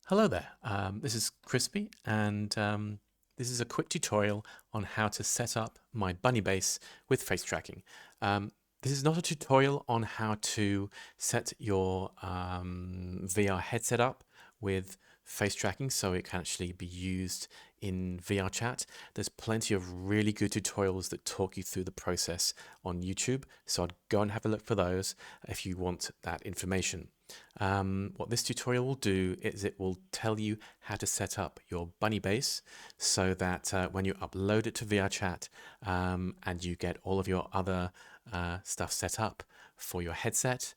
Hello there, this is Crispy, and this is a quick tutorial on how to set up my bunny base with face tracking. This is not a tutorial on how to set your VR headset up with face tracking so it can actually be used in VR chat. There's plenty of really good tutorials that talk you through the process on YouTube, so I'd go and have a look for those if you want that information. What this tutorial will do is it will tell you how to set up your bunny base so that when you upload it to VRChat and you get all of your other stuff set up for your headset,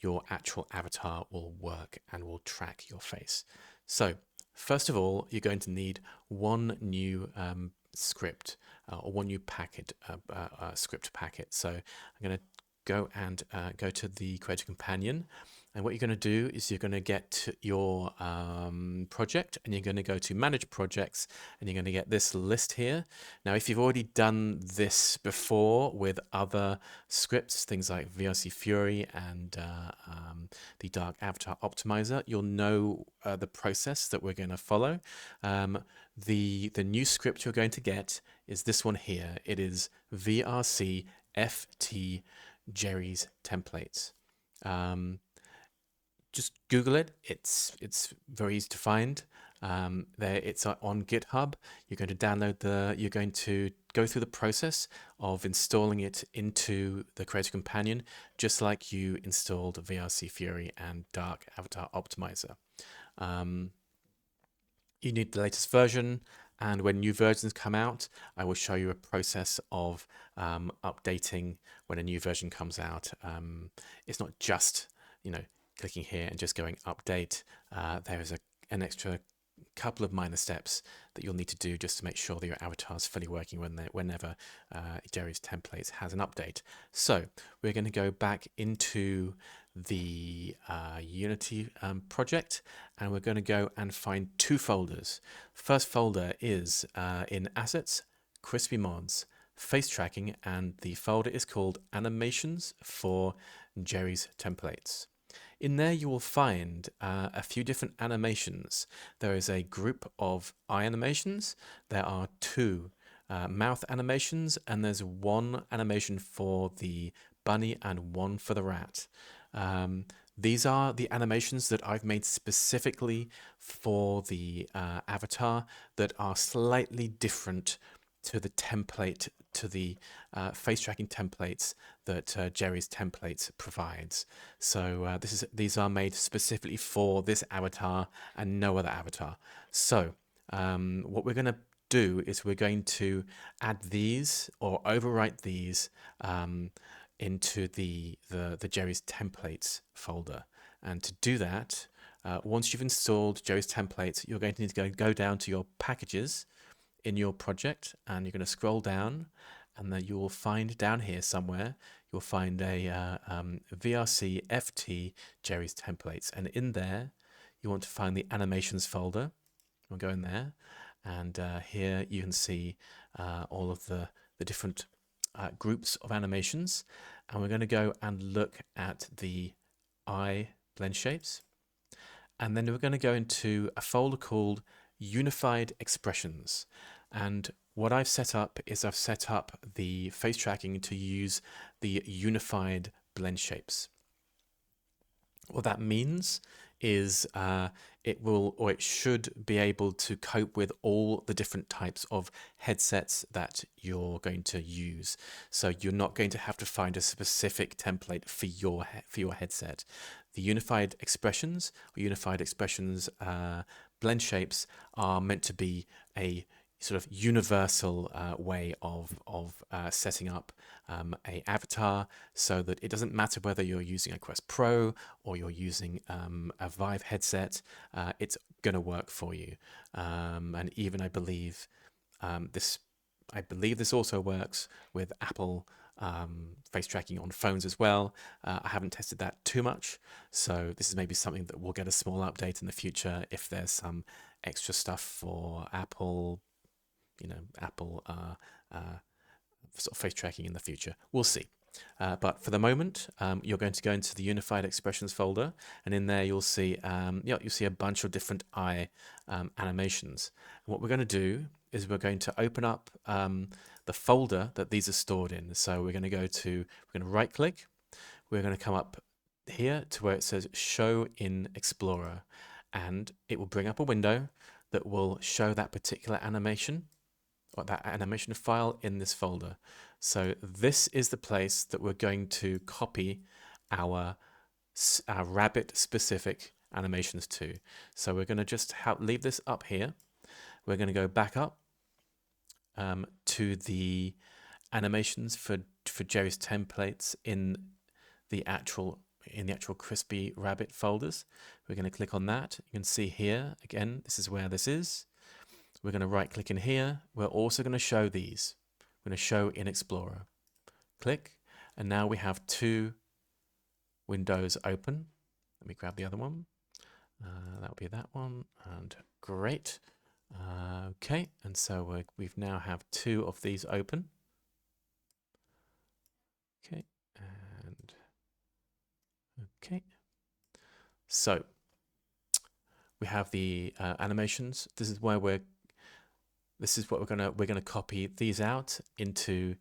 your actual avatar will work and will track your face. So first of all, you're going to need one new script or one new script packet. So I'm going to go and go to the Creator Companion. And what you're going to do is you're going to get your project and you're going to go to Manage Projects and you're going to get this list here. Now, if you've already done this before with other scripts, things like VRC Fury and the Dark Avatar Optimizer, you'll know the process that we're going to follow. The new script you're going to get is this one here. It is VRC FT Jerry's templates. Just Google it. It's very easy to find. It's on GitHub. You're going to download you're going to go through the process of installing it into the Creator Companion, just like you installed VRC Fury and Dark Avatar Optimizer. You need the latest version, and when new versions come out, I will show you a process of updating when a new version comes out. It's not just, clicking here and just going update. There is an extra couple of minor steps that you'll need to do just to make sure that your avatar is fully working whenever Jerry's Templates has an update. So we're going to go back into the Unity project, and we're going to go and find two folders. First folder is in Assets, Crispy Mods, Face Tracking, and the folder is called Animations for Jerry's Templates. In there you will find a few different animations. There is a group of eye animations. There are two mouth animations, and there's one animation for the bunny and one for the rat. These are the animations that I've made specifically for the avatar that are slightly different to the template, to the face tracking templates that Jerry's Templates provides. So these are made specifically for this avatar and no other avatar. So what we're going to do is we're going to add these or overwrite these into the Jerry's Templates folder. And to do that, once you've installed Jerry's Templates, you're going to need to go down to your packages in your project, and you're going to scroll down, and then you will find down here somewhere, you'll find a VRC FT Jerry's Templates, and in there you want to find the animations folder. We'll go in there, and here you can see all of the different groups of animations, and we're going to go and look at the eye blend shapes, and then we're going to go into a folder called Unified Expressions. And what I've set up is I've set up the face tracking to use the unified blend shapes. What that means is it should be able to cope with all the different types of headsets that you're going to use. So you're not going to have to find a specific template for your headset. The unified expressions blend shapes are meant to be a sort of universal way of setting up a avatar, so that it doesn't matter whether you're using a Quest Pro or you're using a Vive headset, it's going to work for you. And even I believe this also works with Apple face tracking on phones as well. I haven't tested that too much, so this is maybe something that we'll get a small update in the future if there's some extra stuff for Apple sort of face tracking in the future. We'll see. But for the moment, you're going to go into the Unified Expressions folder, and in there you'll see you'll see a bunch of different eye animations. And what we're going to do is we're going to open up the folder that these are stored in. So we're going to right click, we're going to come up here to where it says Show in Explorer, and it will bring up a window that will show that particular animation or that animation file in this folder. So this is the place that we're going to copy our rabbit specific animations to. So we're going to just leave this up here. We're going to go back up to the animations for Jerry's templates in the actual crispy rabbit folders. We're going to click on that. You can see here again, this is where this is. We're going to right click in here. We're also going to show these. We're going to show in Explorer. Click, and now we have two windows open. Let me grab the other one. That'll be that one, and great. Okay, and so we've now have two of these open. Okay, and okay. So we have the animations. This is what we're gonna copy these out into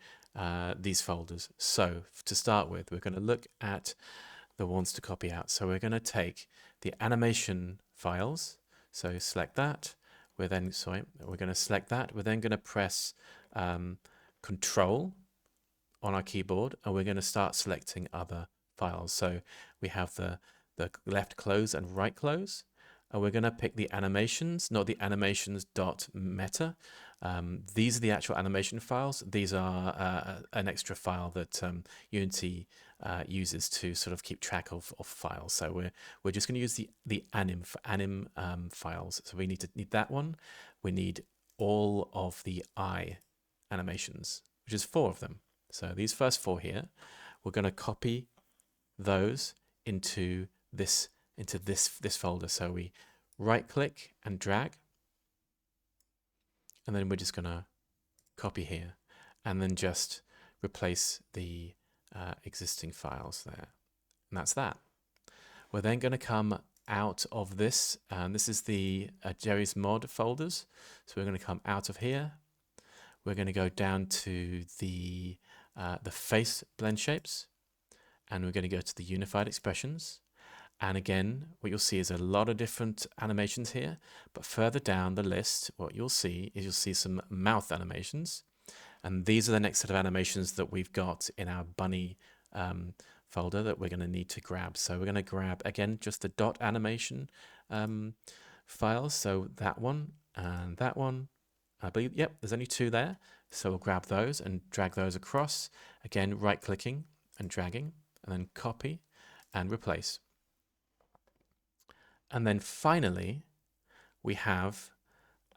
these folders. So to start with, we're gonna look at the ones to copy out. So we're gonna take the animation files. So select that. We're going to select that. We're then going to press Control on our keyboard, and we're going to start selecting other files. So we have the left close and right close. And we're going to pick the animations, not the animations.meta. These are the actual animation files. These are an extra file that Unity uses to sort of keep track of files. So we're just going to use the anim files. So we need that one. We need all of the eye animations, which is 4 of them. So these first 4 here, we're going to copy those into this folder. So we right click and drag, and then we're just going to copy here, and then just replace the existing files there. And that's that. We're then going to come out of this, and this is the Jerry's mod folders. So we're going to come out of here. We're going to go down to the face blend shapes, and we're going to go to the unified expressions. And again, what you'll see is a lot of different animations here, but further down the list, what you'll see is some mouth animations. And these are the next set of animations that we've got in our bunny folder that we're going to need to grab. So we're going to grab, again, just the dot animation files. So that one and that one. I believe, yep, there's only 2 there. So we'll grab those and drag those across. Again, right-clicking and dragging, and then copy and replace. And then finally, we have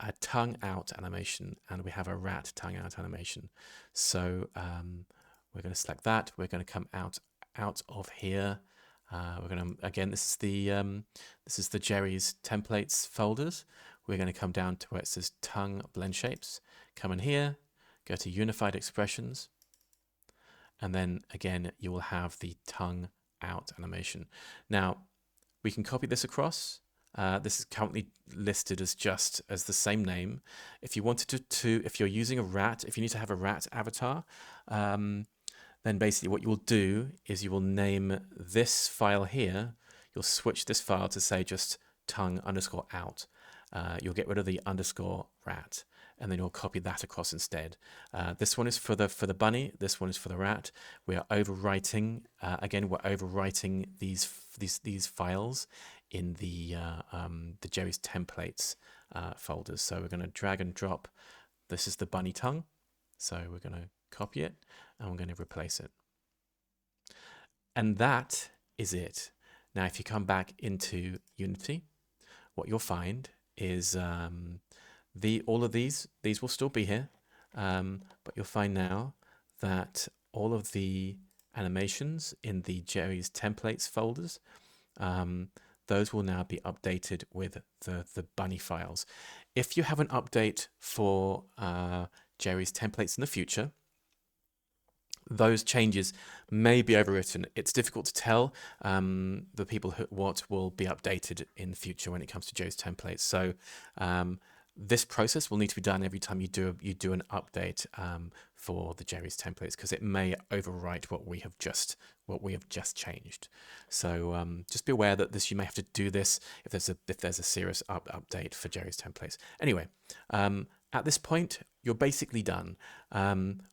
a tongue out animation, and we have a rat tongue out animation. So we're going to select that. We're going to come out of here. We're going to, again, this is the Jerry's templates folders. We're going to come down to where it says tongue blend shapes. Come in here, go to unified expressions, and then again you will have the tongue out animation. Now we can copy this across. This is currently listed as just as the same name. If you wanted to if you're using a rat, if you need to have a rat avatar, then basically what you will do is you will name this file here. You'll switch this file to say just tongue_out. You'll get rid of the _rat, and then you'll copy that across instead. This one is for the bunny. This one is for the rat. We are overwriting again. We're overwriting these files in the Jerry's templates folders. So we're going to drag and drop. This is the bunny tongue. So we're going to copy it, and we're going to replace it. And that is it. Now, if you come back into Unity, what you'll find is all of these will still be here, but you'll find now that all of the animations in the Jerry's templates folders, those will now be updated with the bunny files. If you have an update for Jerry's templates in the future, those changes may be overwritten. It's difficult to tell the people what will be updated in the future when it comes to Jerry's templates. So this process will need to be done every time you do an update for the Jerry's templates, because it may overwrite what we have just changed. So just be aware that you may have to do this if there's a serious update for Jerry's templates. Anyway, at this point, you're basically done.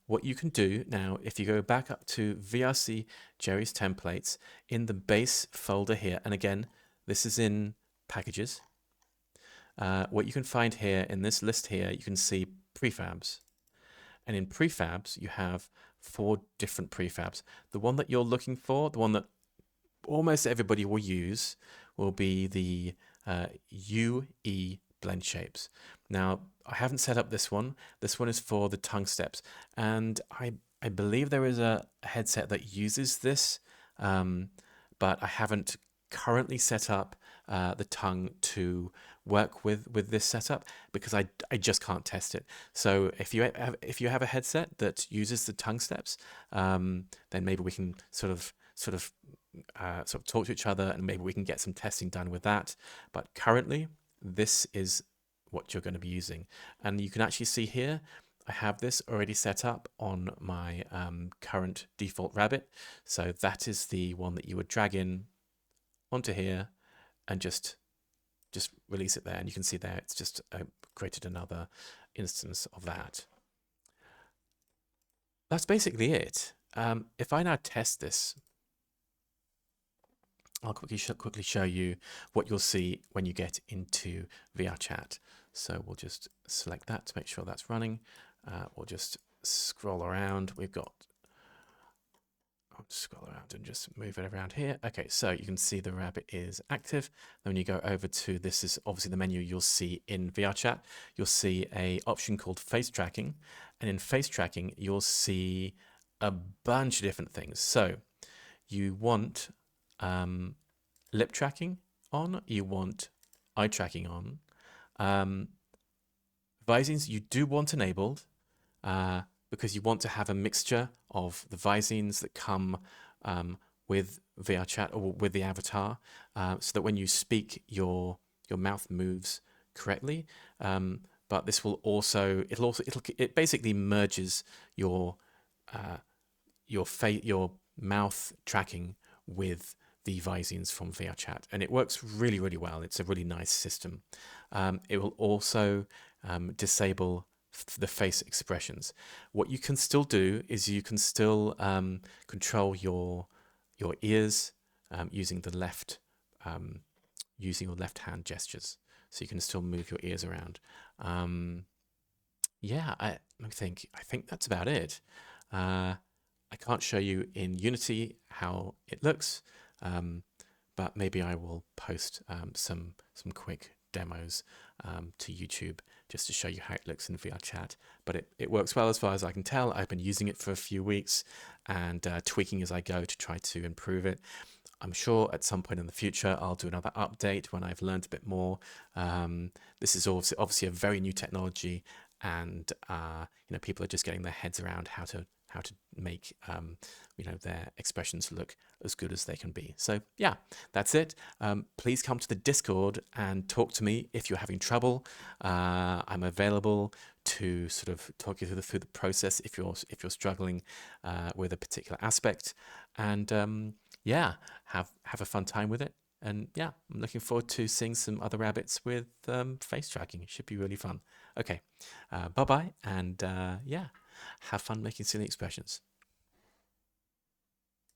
What you can do now, if you go back up to VRC Jerry's templates in the base folder here, and again, this is in packages. What you can find here in this list here, you can see prefabs. And in prefabs, you have 4 different prefabs. The one that you're looking for, the one that almost everybody will use, will be the UE blend shapes. Now, I haven't set up this one. This one is for the tongue steps. And I believe there is a headset that uses this, but I haven't currently set up the tongue to work with this setup, because I just can't test it. So if you have a headset that uses the tongue steps, then maybe we can sort of talk to each other, and maybe we can get some testing done with that. But currently, this is what you're going to be using, and you can actually see here I have this already set up on my current default rabbit. So that is the one that you would drag in onto here and just release it there, and you can see there it's just created another instance of that. That's basically it. If I now test this, I'll quickly show you what you'll see when you get into VRChat. So we'll just select that to make sure that's running. We'll just scroll around. I'll scroll around and just move it around here. Okay, so you can see the rabbit is active. Then when you go over to, this is obviously the menu you'll see in VRChat, you'll see a option called face tracking. And in face tracking, you'll see a bunch of different things. So you want lip tracking on, you want eye tracking on. Visines you do want enabled, because you want to have a mixture of the visines that come with VRChat or with the avatar, so that when you speak, your mouth moves correctly. But this will also it basically merges your mouth tracking with the visines from VRChat, and it works really, really well. It's a really nice system. It will also disable the face expressions. What you can still do is you can still control your ears using the using your left hand gestures. So you can still move your ears around. Yeah, I think that's about it. I can't show you in Unity how it looks, but maybe I will post some quick demos to YouTube just to show you how it looks in VRChat. But it works well as far as I can tell. I've been using it for a few weeks and tweaking as I go to try to improve it. I'm sure at some point in the future I'll do another update when I've learned a bit more. This is obviously a very new technology, and people are just getting their heads around how to make their expressions look as good as they can be. So yeah, that's it. Please come to the Discord and talk to me if you're having trouble. I'm available to sort of talk you through the process if you're struggling with a particular aspect, and yeah, have a fun time with it. And yeah, I'm looking forward to seeing some other rabbits with face tracking. It should be really fun. Okay, bye bye, and yeah, have fun making silly expressions.